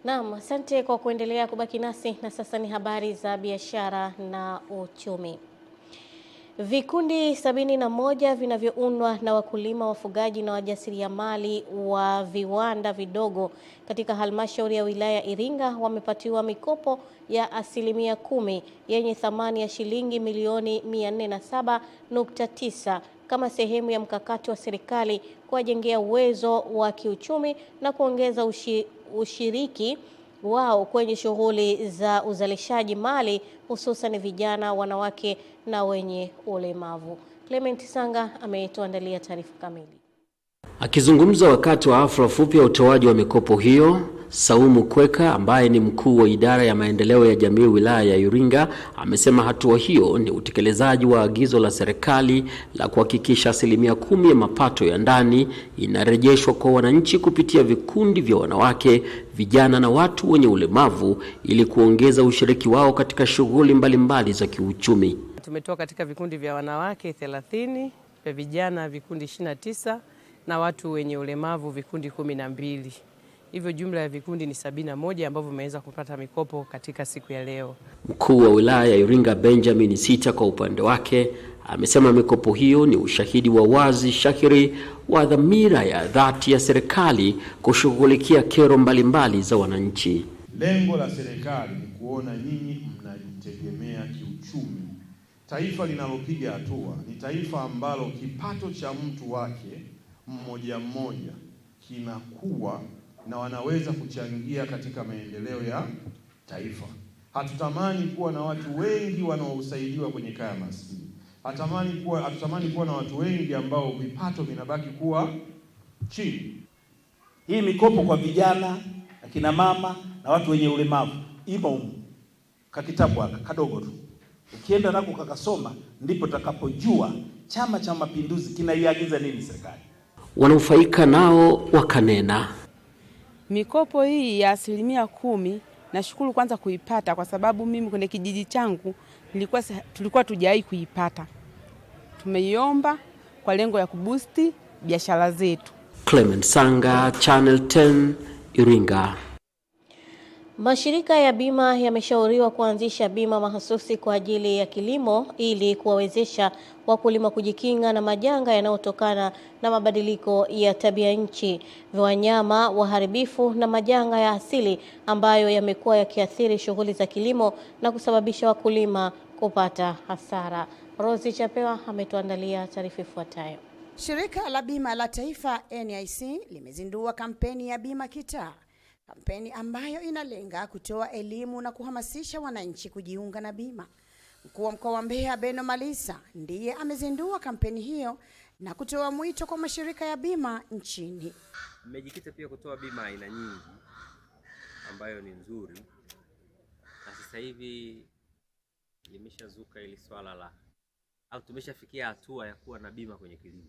Naam, asante kwa kuendelea kubaki nasi na sasa ni habari za biashara na uchumi. Vikundi 71 vinavyoundwa na wakulima, wafugaji na wajasiriamali wa viwanda vidogo katika halmashauri ya wilaya Iringa wamepatiwa mikopo ya 10% yenye thamani ya shilingi milioni 407.9 kama sehemu ya mkakati wa serikali kuwajengea uwezo wa kiuchumi na kuongeza ushiriki wao kwenye shughuli za uzalishaji mali, hususan vijana, wanawake na wenye ulemavu. Clement Sanga ametuandalia taarifa kamili. Akizungumza wakati wa hafla fupi ya utoaji wa mikopo hiyo, Saumu Kweka ambaye ni mkuu wa idara ya maendeleo ya jamii wilaya ya Iringa amesema hatua hiyo ni utekelezaji wa agizo la serikali la kuhakikisha 10% ya mapato ya ndani inarejeshwa kwa wananchi kupitia vikundi vya wanawake, vijana na watu wenye ulemavu ili kuongeza ushiriki wao katika shughuli mbalimbali za kiuchumi. Tumetoka katika vikundi vya wanawake 30, vya vijana vikundi 29 na watu wenye ulemavu vikundi 12. Hivyo jumla ya vikundi ni 71 ambavyo vimeweza kupata mikopo katika siku ya leo. Mkuu wa wilaya ya Iringa Benjamin Sita kwa upande wake amesema mikopo hiyo ni ushahidi wa wazi shahiri wa dhamira ya dhati ya serikali kushughulikia kero mbalimbali za wananchi. Lengo la serikali ni kuona nyinyi mnajitegemea kiuchumi. Taifa linalopiga hatua ni taifa ambalo kipato cha mtu wake mmoja mmoja kinakuwa na wanaweza kuchangia katika maendeleo ya taifa. Hatutamani kuwa na watu wengi wanaosaidiwa kwenye kaya maskini. Hatutamani kuwa na watu wengi ambao vipato vinabaki kuwa chini. Hii mikopo kwa vijana, akina mama na watu wenye ulemavu imo kakitabu kadogo tu. Ukienda nako kakasoma ndipo utakapojua Chama cha Mapinduzi kinaiagiza nini serikali. Wanufaika nao wakanena. Mikopo hii ya 10% nashukuru kwanza kuipata kwa sababu mimi kwenye kijiji changu tulikuwa tujai kuipata. Tumeiomba kwa lengo ya kubusti biashara zetu. Clement Sanga, Channel 10, Iringa. Mashirika ya bima yameshauriwa kuanzisha bima mahususi kwa ajili ya kilimo ili kuwawezesha wakulima kujikinga na majanga yanayotokana na mabadiliko ya tabia nchi, wanyama waharibifu na majanga ya asili ambayo yamekuwa yakiathiri shughuli za kilimo na kusababisha wakulima kupata hasara. Rosi Chapewa ametuandalia taarifa ifuatayo. Shirika la Bima la Taifa NIC limezindua kampeni ya Bima Kitaa. Kampeni ambayo inalenga kutoa elimu na kuhamasisha wananchi kujiunga na bima. Mkuu wa mkoa wa Mbeya Beno Malisa ndiye amezindua kampeni hiyo na kutoa mwito kwa mashirika ya bima nchini. Mmejikita pia kutoa bima aina nyingi ambayo ni nzuri. Na sasa hivi limeshazuka ili swala au tumeshafikia hatua ya kuwa na bima kwenye kilimo.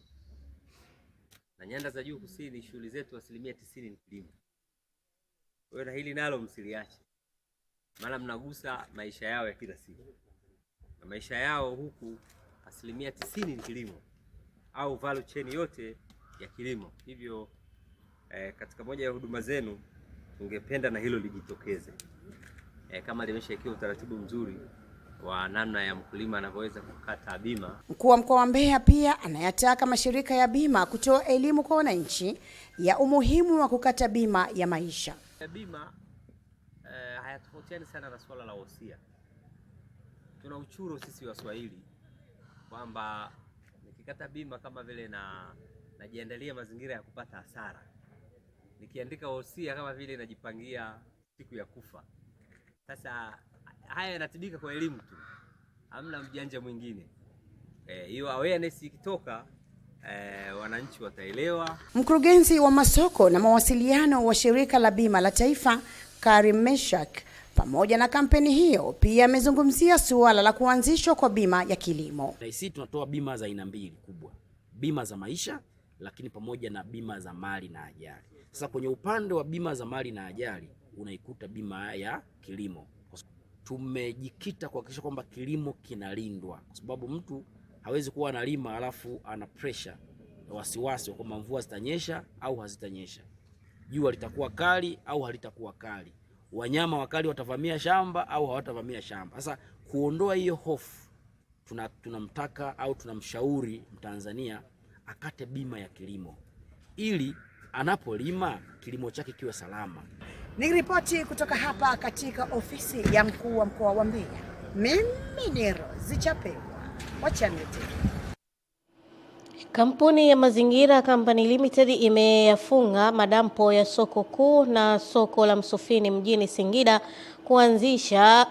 Na nyanda za juu kusini shughuli zetu 90% ni kilimo. Kwa hiyo hili nalo msiliache. Maana mnagusa maisha yao ya kila siku. Na maisha yao huku 90% ni kilimo au value chain yote ya kilimo. Hivyo katika moja ya huduma zenu tungependa na hilo lijitokeze. Kama limeshawekewa utaratibu mzuri wa namna ya mkulima anavyoweza kukata bima. Mkuu wa mkoa wa Mbeya pia anayataka mashirika ya bima kutoa elimu kwa wananchi ya umuhimu wa kukata bima ya maisha. Bima hayatofautiani sana na swala la wosia. Tuna uchuro sisi Waswahili kwamba nikikata bima kama vile najiandalia mazingira ya kupata hasara. Nikiandika wosia kama vile najipangia siku ya kufa. Sasa haya yanatibika kwa elimu tu. Hamna mjanja mwingine. Hiyo awareness ikitoka wananchi wataelewa. Mkurugenzi wa masoko na mawasiliano wa shirika la Bima la Taifa Karim Meshak pamoja na kampeni hiyo pia amezungumzia suala la kuanzishwa kwa bima ya kilimo. Sisi tunatoa bima za aina mbili kubwa. Bima za maisha lakini pamoja na bima za mali na ajali. Sasa kwenye upande wa bima za mali na ajali unaikuta bima ya kilimo. Tumejikita kuhakikisha kwamba kilimo kinalindwa kwa sababu mtu hawezi kuwa analima alafu ana pressure na wasiwasi kwamba mvua zitanyesha au hazitanyesha. Jua litakuwa kali au halitakuwa kali. wanyama wakali watavamia shamba au hawatavamia shamba. Sasa kuondoa hiyo hofu, tunamtaka au tunamshauri Mtanzania akate bima ya kilimo ili anapolima kilimo chake kiwe salama. Nikiripoti kutoka hapa katika ofisi ya mkuu wa mkoa wa Mbeya, mimi ni Rose Chapewa wa Channel 10. Kampuni ya Mazingira Company Limited imeyafunga madampo ya soko kuu na soko la Msufini mjini Singida kuanzisha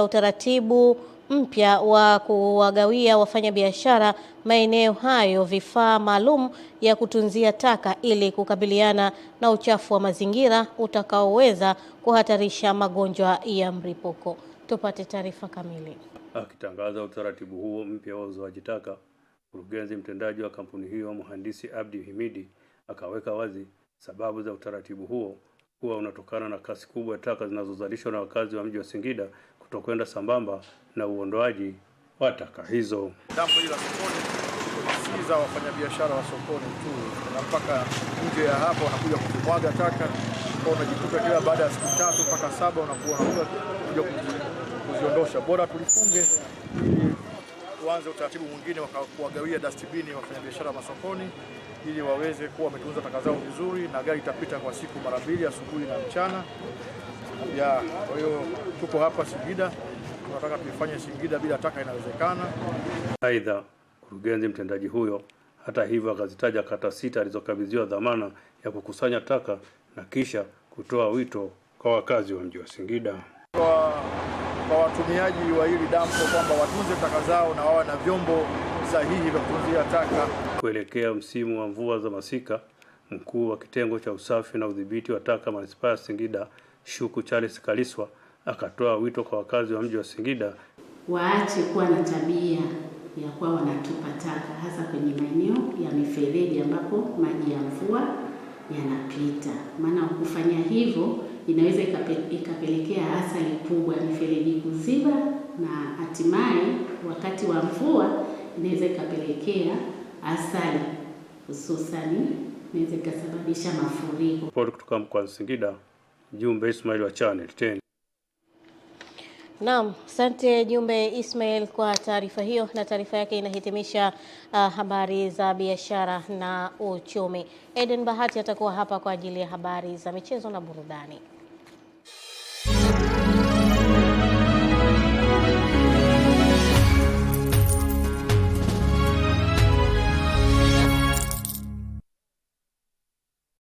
utaratibu mpya wa kuwagawia wafanyabiashara maeneo hayo vifaa maalum ya kutunzia taka ili kukabiliana na uchafu wa mazingira utakaoweza kuhatarisha magonjwa ya mlipuko. Tupate taarifa kamili. Akitangaza utaratibu huo mpya wa uzoaji taka, mkurugenzi mtendaji wa kampuni hiyo Mhandisi Abdi Himidi akaweka wazi sababu za utaratibu huo kuwa unatokana na kasi kubwa ya taka zinazozalishwa na wakazi wa mji wa Singida kutokwenda sambamba na uondoaji wa taka hizo. Dampo hili la sokoni si za wafanyabiashara wa sokoni tu, na mpaka nje ya hapo wanakuja kumwaga taka, kwa unajikuta kila baada ya siku 3 mpaka 7 unakuwa unakuja kuziondosha. Bora tulifunge ili tuanze utaratibu mwingine wa kuwagawia dustbin wafanyabiashara masokoni ili waweze kuwa wametunza taka zao vizuri, na gari itapita kwa siku mara 2, asubuhi na mchana. Kwa hiyo tuko hapa Singida, tunataka tuifanye Singida bila taka inawezekana. Aidha, mkurugenzi mtendaji huyo hata hivyo akazitaja kata 6 alizokabidhiwa dhamana ya kukusanya taka na kisha kutoa wito kwa wakazi wa mji wa Singida, kwa watumiaji wa hili dampo kwamba watunze taka zao na wawe na vyombo sahihi vya kutunzia taka. Kuelekea msimu wa mvua za masika, mkuu wa kitengo cha usafi na udhibiti wa taka manispaa ya Singida, Shuku Charles Kaliswa, akatoa wito kwa wakazi wa mji wa Singida waache kuwa na tabia ya kuwa wanatupa taka hasa kwenye maeneo ya mifereji ambapo maji ya mvua yanapita. Maana kufanya hivyo inaweza ikapelekea athari kubwa, mifereji kuziba, na hatimaye wakati wa mvua inaweza ikapelekea athari, hususani inaweza ikasababisha mafuriko. Kutoka mkoa wa Singida, Jumbe Ismail wa Channel 10. Naam, asante Jumbe Ismail kwa taarifa hiyo, na taarifa yake inahitimisha habari za biashara na uchumi. Eden Bahati atakuwa hapa kwa ajili ya habari za michezo na burudani.